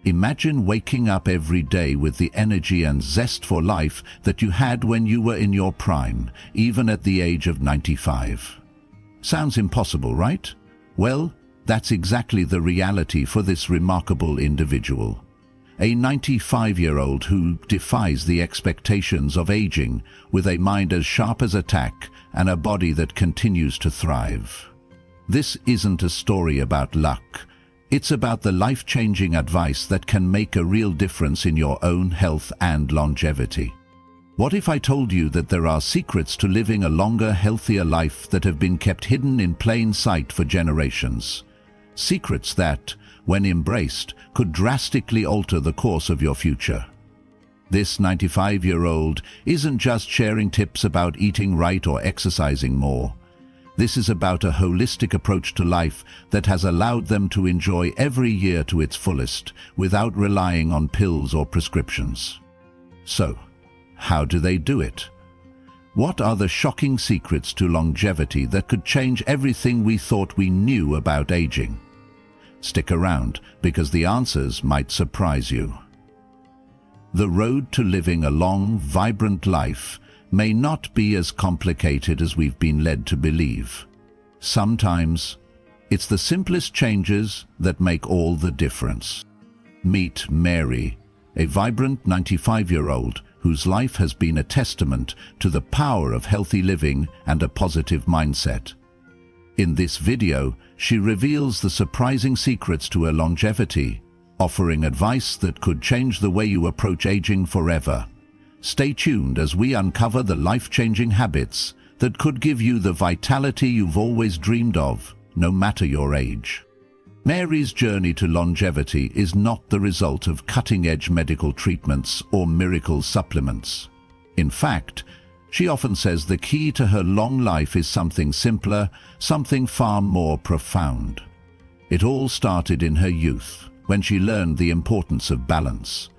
Imagine waking up every day with the energy and zest for life that you had when you were in your prime, even at the age of 95. Sounds impossible, right? Well, that's exactly the reality for this remarkable individual. A 95-year-old who defies the expectations of aging with a mind as sharp as a tack and a body that continues to thrive. This isn't a story about luck. It's about the life-changing advice that can make a real difference in your own health and longevity. What if I told you that there are secrets to living a longer, healthier life that have been kept hidden in plain sight for generations? Secrets that, when embraced, could drastically alter the course of your future. This 95-year-old isn't just sharing tips about eating right or exercising more. This is about a holistic approach to life that has allowed them to enjoy every year to its fullest without relying on pills or prescriptions. So, how do they do it? What are the shocking secrets to longevity that could change everything we thought we knew about aging? Stick around, because the answers might surprise you. The road to living a long, vibrant life may not be as complicated as we've been led to believe. Sometimes, it's the simplest changes that make all the difference. Meet Mary, a vibrant 95-year-old whose life has been a testament to the power of healthy living and a positive mindset. In this video, she reveals the surprising secrets to her longevity, offering advice that could change the way you approach aging forever. Stay tuned as we uncover the life-changing habits that could give you the vitality you've always dreamed of, no matter your age. Mary's journey to longevity is not the result of cutting-edge medical treatments or miracle supplements. In fact, she often says the key to her long life is something simpler, something far more profound. It all started in her youth, when she learned the importance of balance.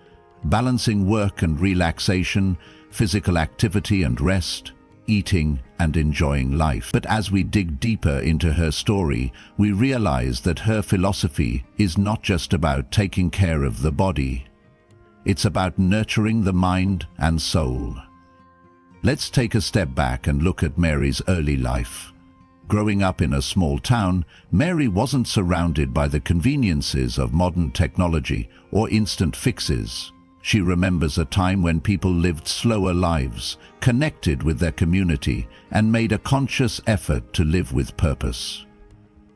Balancing work and relaxation, physical activity and rest, eating and enjoying life. But as we dig deeper into her story, we realize that her philosophy is not just about taking care of the body. It's about nurturing the mind and soul. Let's take a step back and look at Mary's early life. Growing up in a small town, Mary wasn't surrounded by the conveniences of modern technology or instant fixes. She remembers a time when people lived slower lives, connected with their community, and made a conscious effort to live with purpose.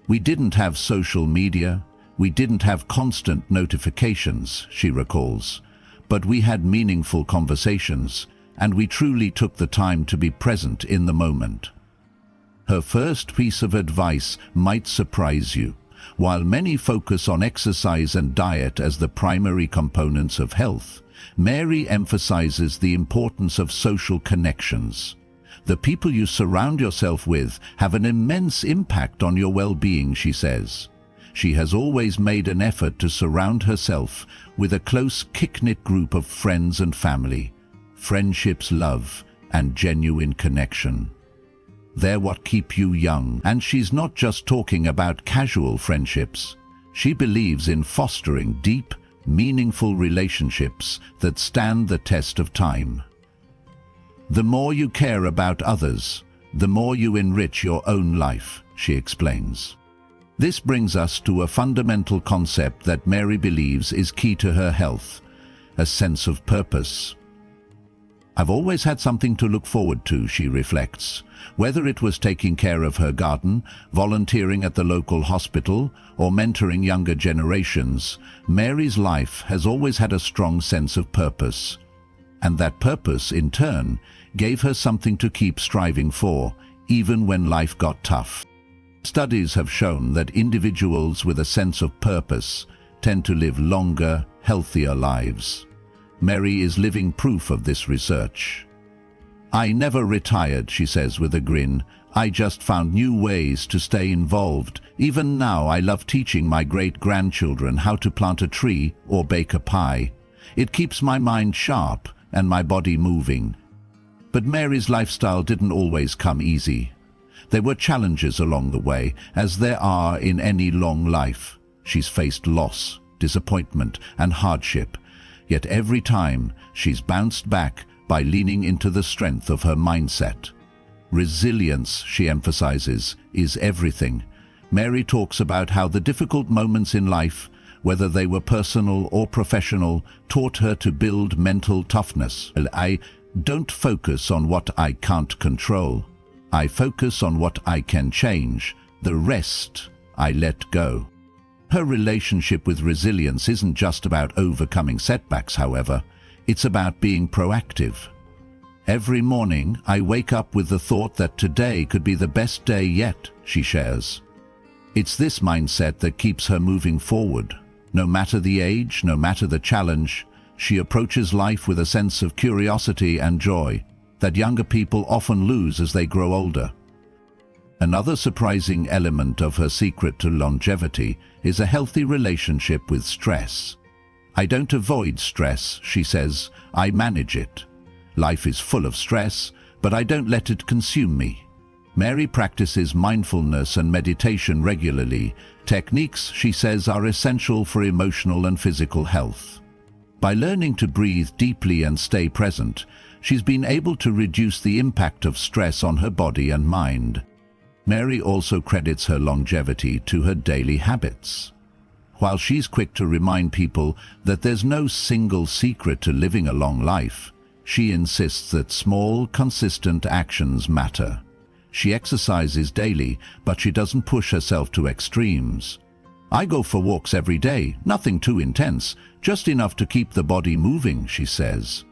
We didn't have social media, we didn't have constant notifications, she recalls, but we had meaningful conversations, and we truly took the time to be present in the moment. Her first piece of advice might surprise you. While many focus on exercise and diet as the primary components of health, Mary emphasizes the importance of social connections. The people you surround yourself with have an immense impact on your well-being, she says. She has always made an effort to surround herself with a close, knit group of friends and family. Friendships, love, and genuine connection. They're what keep you young, and she's not just talking about casual friendships. She believes in fostering deep, meaningful relationships that stand the test of time. The more you care about others, the more you enrich your own life, she explains. This brings us to a fundamental concept that Mary believes is key to her health: a sense of purpose. I've always had something to look forward to, she reflects. Whether it was taking care of her garden, volunteering at the local hospital, or mentoring younger generations, Mary's life has always had a strong sense of purpose. And that purpose, in turn, gave her something to keep striving for, even when life got tough. Studies have shown that individuals with a sense of purpose tend to live longer, healthier lives. Mary is living proof of this research. I never retired, she says with a grin. I just found new ways to stay involved. Even now I love teaching my great-grandchildren how to plant a tree or bake a pie. It keeps my mind sharp and my body moving. But Mary's lifestyle didn't always come easy. There were challenges along the way, as there are in any long life. She's faced loss, disappointment, and hardship. Yet every time, she's bounced back by leaning into the strength of her mindset. Resilience, she emphasizes, is everything. Mary talks about how the difficult moments in life, whether they were personal or professional, taught her to build mental toughness. I don't focus on what I can't control. I focus on what I can change. The rest, I let go. Her relationship with resilience isn't just about overcoming setbacks, however. It's about being proactive. Every morning, I wake up with the thought that today could be the best day yet, she shares. It's this mindset that keeps her moving forward. No matter the age, no matter the challenge, she approaches life with a sense of curiosity and joy that younger people often lose as they grow older. Another surprising element of her secret to longevity is a healthy relationship with stress. I don't avoid stress, she says, I manage it. Life is full of stress, but I don't let it consume me. Mary practices mindfulness and meditation regularly, techniques, she says, are essential for emotional and physical health. By learning to breathe deeply and stay present, she's been able to reduce the impact of stress on her body and mind. Mary also credits her longevity to her daily habits. While she's quick to remind people that there's no single secret to living a long life, she insists that small, consistent actions matter. She exercises daily, but she doesn't push herself to extremes. I go for walks every day, nothing too intense, just enough to keep the body moving, she says.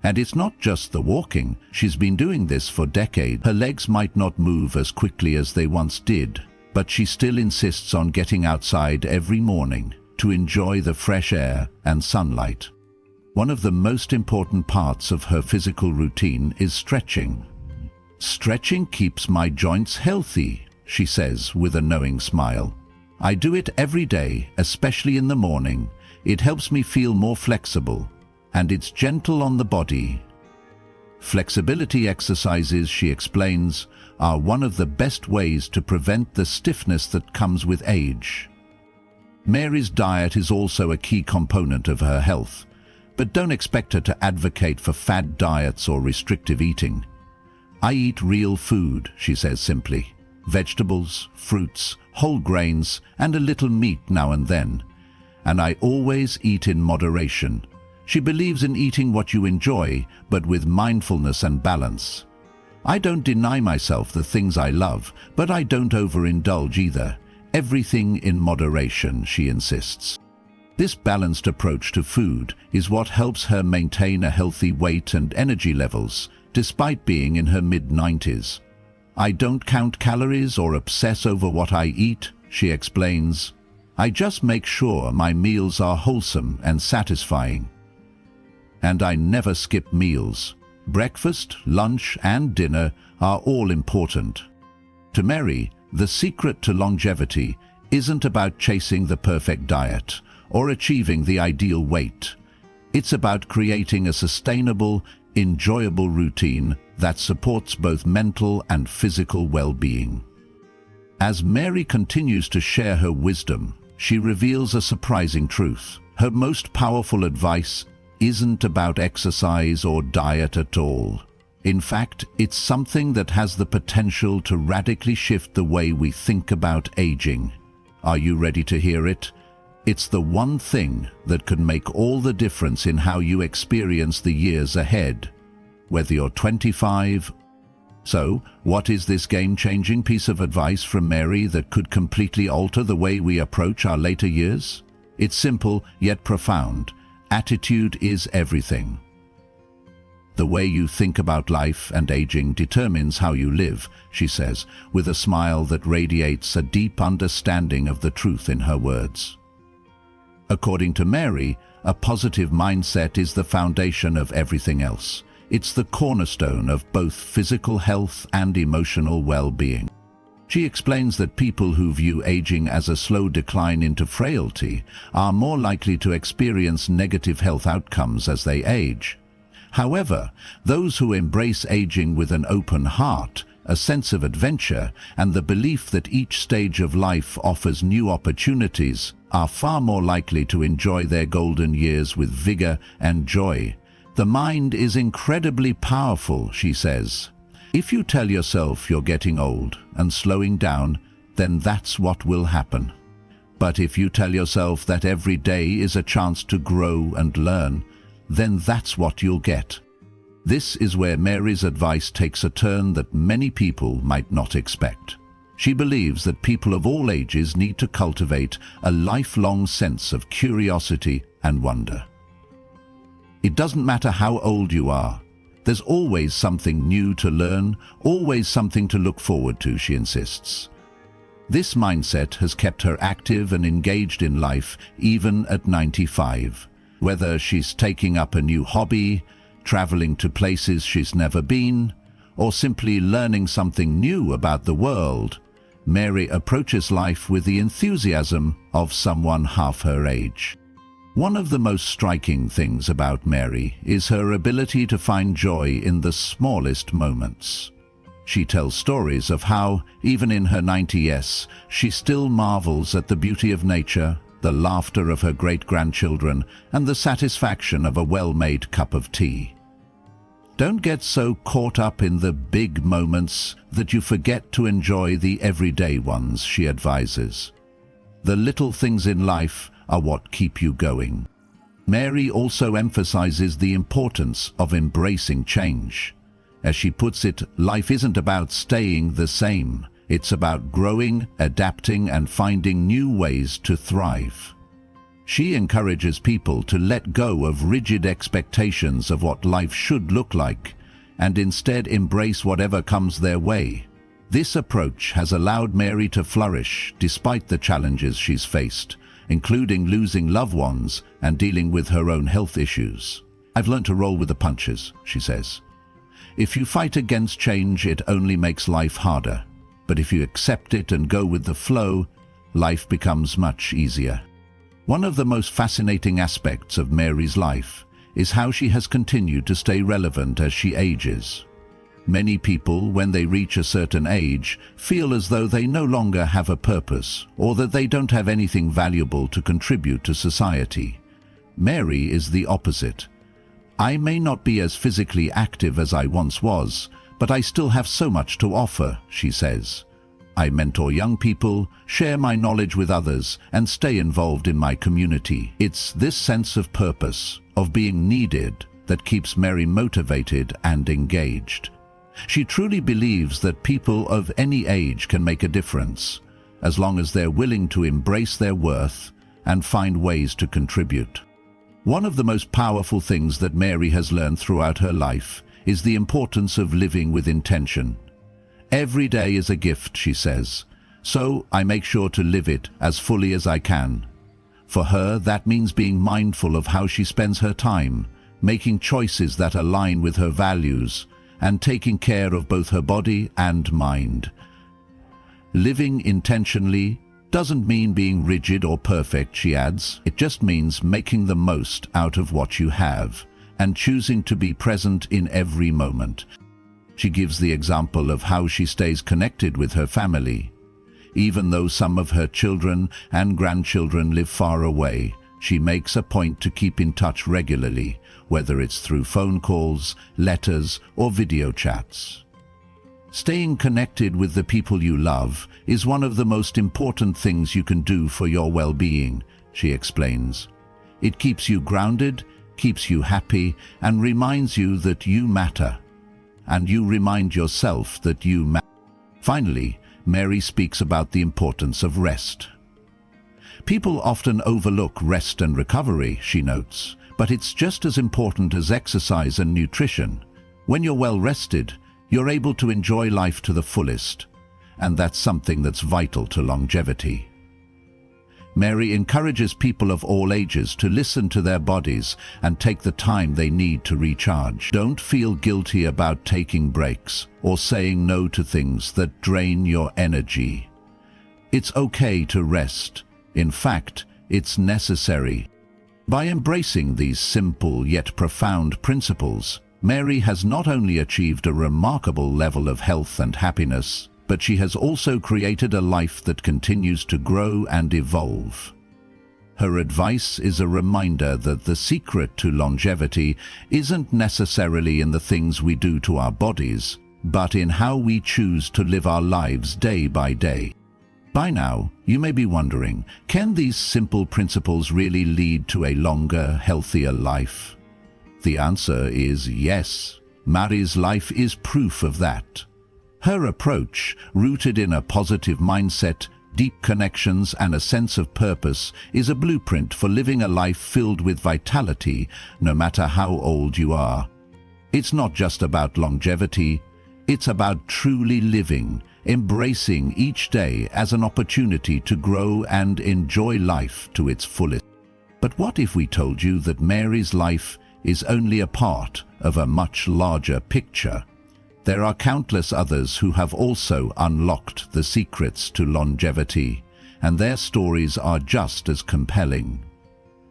And it's not just the walking. She's been doing this for decades. Her legs might not move as quickly as they once did, but she still insists on getting outside every morning to enjoy the fresh air and sunlight. One of the most important parts of her physical routine is stretching. Stretching keeps my joints healthy, she says with a knowing smile. I do it every day, especially in the morning. It helps me feel more flexible, and it's gentle on the body. Flexibility exercises, she explains, are one of the best ways to prevent the stiffness that comes with age. Mary's diet is also a key component of her health, but don't expect her to advocate for fad diets or restrictive eating. I eat real food, she says simply. Vegetables, fruits, whole grains, and a little meat now and then. And I always eat in moderation. She believes in eating what you enjoy, but with mindfulness and balance. I don't deny myself the things I love, but I don't overindulge either. Everything in moderation, she insists. This balanced approach to food is what helps her maintain a healthy weight and energy levels, despite being in her mid-90s. I don't count calories or obsess over what I eat, she explains. I just make sure my meals are wholesome and satisfying. And I never skip meals. Breakfast, lunch, and dinner are all important. To Mary, the secret to longevity isn't about chasing the perfect diet or achieving the ideal weight. It's about creating a sustainable, enjoyable routine that supports both mental and physical well-being. As Mary continues to share her wisdom, she reveals a surprising truth. Her most powerful advice isn't about exercise or diet at all. In fact, it's something that has the potential to radically shift the way we think about aging. Are you ready to hear it? It's the one thing that can make all the difference in how you experience the years ahead, whether you're 25. So, what is this game-changing piece of advice from Mary that could completely alter the way we approach our later years? It's simple, yet profound. Attitude is everything. The way you think about life and aging determines how you live, she says, with a smile that radiates a deep understanding of the truth in her words. According to Mary, a positive mindset is the foundation of everything else. It's the cornerstone of both physical health and emotional well-being. She explains that people who view aging as a slow decline into frailty are more likely to experience negative health outcomes as they age. However, those who embrace aging with an open heart a sense of adventure, and the belief that each stage of life offers new opportunities are far more likely to enjoy their golden years with vigor and joy. The mind is incredibly powerful, she says. If you tell yourself you're getting old and slowing down, then that's what will happen. But if you tell yourself that every day is a chance to grow and learn, then that's what you'll get. This is where Mary's advice takes a turn that many people might not expect. She believes that people of all ages need to cultivate a lifelong sense of curiosity and wonder. It doesn't matter how old you are. There's always something new to learn, always something to look forward to, she insists. This mindset has kept her active and engaged in life even at 95. Whether she's taking up a new hobby, traveling to places she's never been, or simply learning something new about the world, Mary approaches life with the enthusiasm of someone half her age. One of the most striking things about Mary is her ability to find joy in the smallest moments. She tells stories of how, even in her 90s, she still marvels at the beauty of nature, the laughter of her great-grandchildren, and the satisfaction of a well-made cup of tea. Don't get so caught up in the big moments that you forget to enjoy the everyday ones, she advises. The little things in life are what keep you going. Mary also emphasizes the importance of embracing change. As she puts it, life isn't about staying the same. It's about growing, adapting, and finding new ways to thrive. She encourages people to let go of rigid expectations of what life should look like and instead embrace whatever comes their way. This approach has allowed Mary to flourish despite the challenges she's faced, including losing loved ones and dealing with her own health issues. I've learned to roll with the punches, she says. If you fight against change, it only makes life harder. But if you accept it and go with the flow, life becomes much easier. One of the most fascinating aspects of Mary's life is how she has continued to stay relevant as she ages. Many people, when they reach a certain age, feel as though they no longer have a purpose or that they don't have anything valuable to contribute to society. Mary is the opposite. I may not be as physically active as I once was, but I still have so much to offer, she says. I mentor young people, share my knowledge with others, and stay involved in my community. It's this sense of purpose, of being needed, that keeps Mary motivated and engaged. She truly believes that people of any age can make a difference, as long as they're willing to embrace their worth and find ways to contribute. One of the most powerful things that Mary has learned throughout her life is the importance of living with intention. Every day is a gift, she says, so I make sure to live it as fully as I can. For her, that means being mindful of how she spends her time, making choices that align with her values, and taking care of both her body and mind. Living intentionally doesn't mean being rigid or perfect, she adds. It just means making the most out of what you have and choosing to be present in every moment. She gives the example of how she stays connected with her family. Even though some of her children and grandchildren live far away, she makes a point to keep in touch regularly, whether it's through phone calls, letters, or video chats. Staying connected with the people you love is one of the most important things you can do for your well-being, she explains. It keeps you grounded, keeps you happy, and reminds you that you matter. And you remind yourself that you matter. Finally, Mary speaks about the importance of rest. People often overlook rest and recovery, she notes, but it's just as important as exercise and nutrition. When you're well rested, you're able to enjoy life to the fullest, and that's something that's vital to longevity. Mary encourages people of all ages to listen to their bodies and take the time they need to recharge. Don't feel guilty about taking breaks or saying no to things that drain your energy. It's okay to rest. In fact, it's necessary. By embracing these simple yet profound principles, Mary has not only achieved a remarkable level of health and happiness, but she has also created a life that continues to grow and evolve. Her advice is a reminder that the secret to longevity isn't necessarily in the things we do to our bodies, but in how we choose to live our lives day by day. By now, you may be wondering, can these simple principles really lead to a longer, healthier life? The answer is yes. Mary's life is proof of that. Her approach, rooted in a positive mindset, deep connections and a sense of purpose, is a blueprint for living a life filled with vitality, no matter how old you are. It's not just about longevity, it's about truly living, embracing each day as an opportunity to grow and enjoy life to its fullest. But what if we told you that Mary's life is only a part of a much larger picture? There are countless others who have also unlocked the secrets to longevity, and their stories are just as compelling.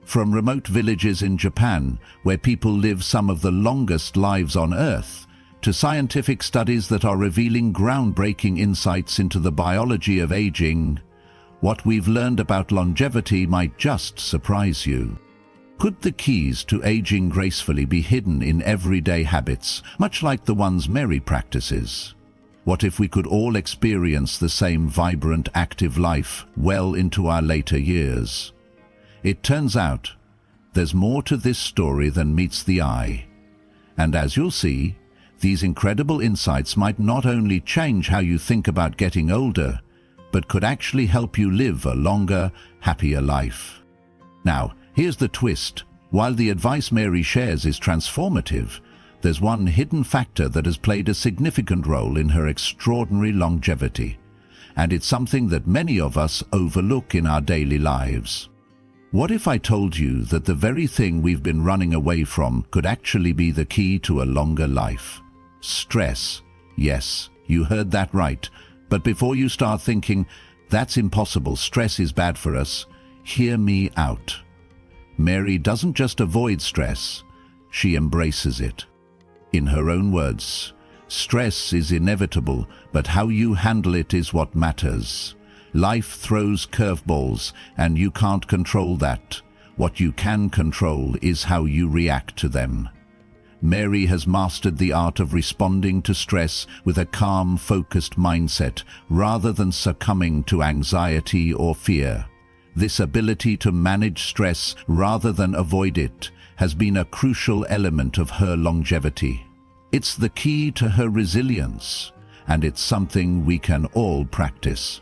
From remote villages in Japan, where people live some of the longest lives on Earth, to scientific studies that are revealing groundbreaking insights into the biology of aging, what we've learned about longevity might just surprise you. Could the keys to aging gracefully be hidden in everyday habits, much like the ones Mary practices? What if we could all experience the same vibrant, active life well into our later years? It turns out, there's more to this story than meets the eye. And as you'll see, these incredible insights might not only change how you think about getting older, but could actually help you live a longer, happier life. Now, here's the twist. While the advice Mary shares is transformative, there's one hidden factor that has played a significant role in her extraordinary longevity, and it's something that many of us overlook in our daily lives. What if I told you that the very thing we've been running away from could actually be the key to a longer life? Stress. Yes, you heard that right. But before you start thinking, that's impossible, stress is bad for us, hear me out. Mary doesn't just avoid stress, she embraces it. In her own words, stress is inevitable, but how you handle it is what matters. Life throws curveballs, and you can't control that. What you can control is how you react to them. Mary has mastered the art of responding to stress with a calm, focused mindset, rather than succumbing to anxiety or fear. This ability to manage stress rather than avoid it has been a crucial element of her longevity. It's the key to her resilience, and it's something we can all practice.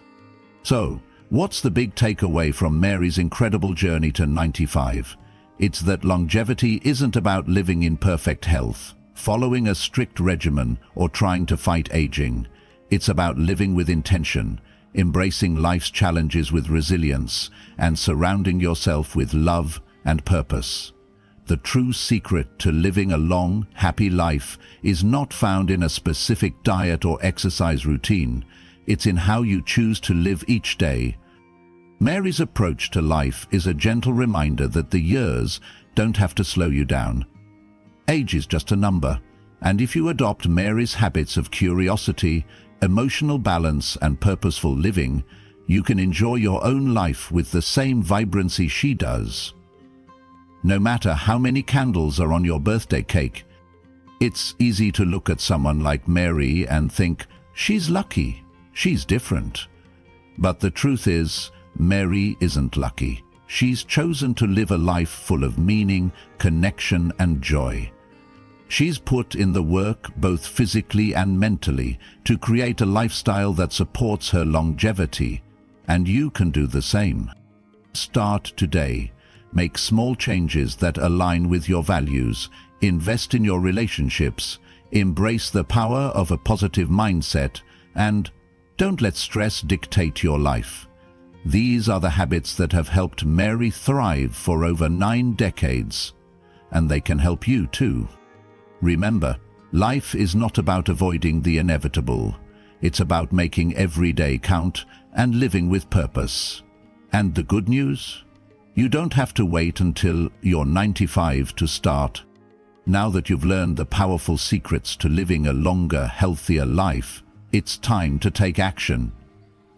So, what's the big takeaway from Mary's incredible journey to 95? It's that longevity isn't about living in perfect health, following a strict regimen, or trying to fight aging. It's about living with intention, embracing life's challenges with resilience, and surrounding yourself with love and purpose. The true secret to living a long, happy life is not found in a specific diet or exercise routine. It's in how you choose to live each day. Mary's approach to life is a gentle reminder that the years don't have to slow you down. Age is just a number, and if you adopt Mary's habits of curiosity, emotional balance and purposeful living, you can enjoy your own life with the same vibrancy she does. No matter how many candles are on your birthday cake, it's easy to look at someone like Mary and think, she's lucky, she's different. But the truth is, Mary isn't lucky. She's chosen to live a life full of meaning, connection, and joy. She's put in the work, both physically and mentally, to create a lifestyle that supports her longevity, and you can do the same. Start today. Make small changes that align with your values. Invest in your relationships. Embrace the power of a positive mindset, and don't let stress dictate your life. These are the habits that have helped Mary thrive for over 9 decades, and they can help you too. Remember, life is not about avoiding the inevitable. It's about making every day count and living with purpose. And the good news? You don't have to wait until you're 95 to start. Now that you've learned the powerful secrets to living a longer, healthier life, it's time to take action.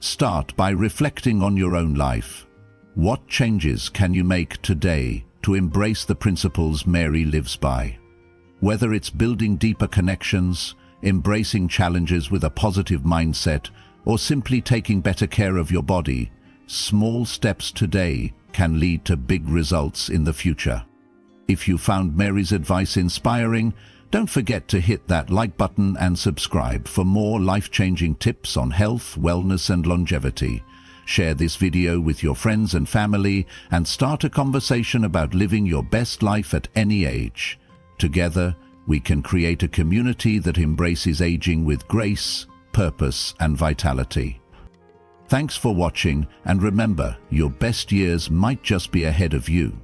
Start by reflecting on your own life. What changes can you make today to embrace the principles Mary lives by? Whether it's building deeper connections, embracing challenges with a positive mindset, or simply taking better care of your body, small steps today can lead to big results in the future. If you found Mary's advice inspiring, don't forget to hit that like button and subscribe for more life-changing tips on health, wellness, and longevity. Share this video with your friends and family and start a conversation about living your best life at any age. Together, we can create a community that embraces aging with grace, purpose, and vitality. Thanks for watching, and remember, your best years might just be ahead of you.